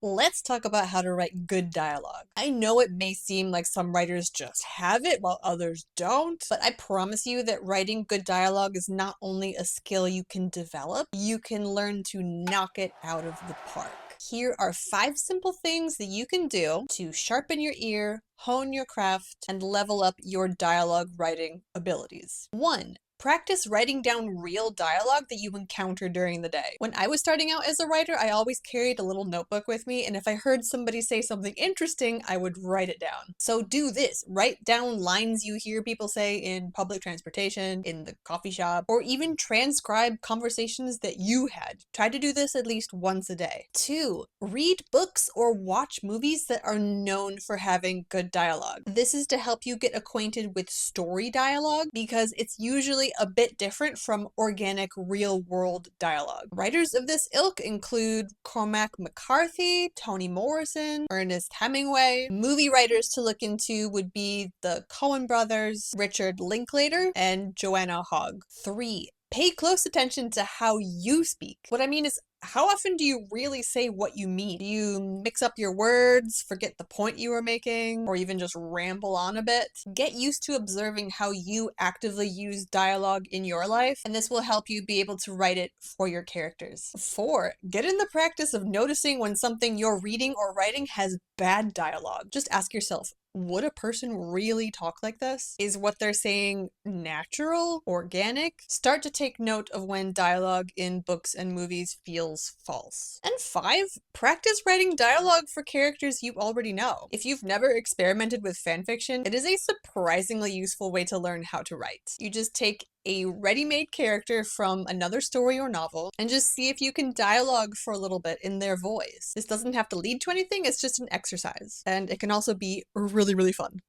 Let's talk about how to write good dialogue. I know it may seem like some writers just have it while others don't, but I promise you that writing good dialogue is not only a skill you can develop, you can learn to knock it out of the park. Here are 5 simple things that you can do to sharpen your ear, hone your craft, and level up your dialogue writing abilities. 1. Practice writing down real dialogue that you encounter during the day. When I was starting out as a writer, I always carried a little notebook with me, and if I heard somebody say something interesting, I would write it down. So do this. Write down lines you hear people say in public transportation, in the coffee shop, or even transcribe conversations that you had. Try to do this at least once a day. 2. Read books or watch movies that are known for having good dialogue. This is to help you get acquainted with story dialogue because it's usually a bit different from organic real world dialogue. Writers of this ilk include Cormac McCarthy, Toni Morrison, Ernest Hemingway. Movie writers to look into would be the Coen brothers, Richard Linklater, and Joanna Hogg. 3. Pay close attention to how you speak. What I mean is, how often do you really say what you mean? Do you mix up your words, forget the point you were making, or even just ramble on a bit? Get used to observing how you actively use dialogue in your life, and this will help you be able to write it for your characters. 4. Get in the practice of noticing when something you're reading or writing has bad dialogue. Just ask yourself, would a person really talk like this? Is what they're saying natural, organic? Start to take note of when dialogue in books and movies feels false. And 5, practice writing dialogue for characters you already know. If you've never experimented with fanfiction, it is a surprisingly useful way to learn how to write. You just take a ready-made character from another story or novel and just see if you can dialogue for a little bit in their voice. This doesn't have to lead to anything, it's just an exercise. And it can also be really, really fun.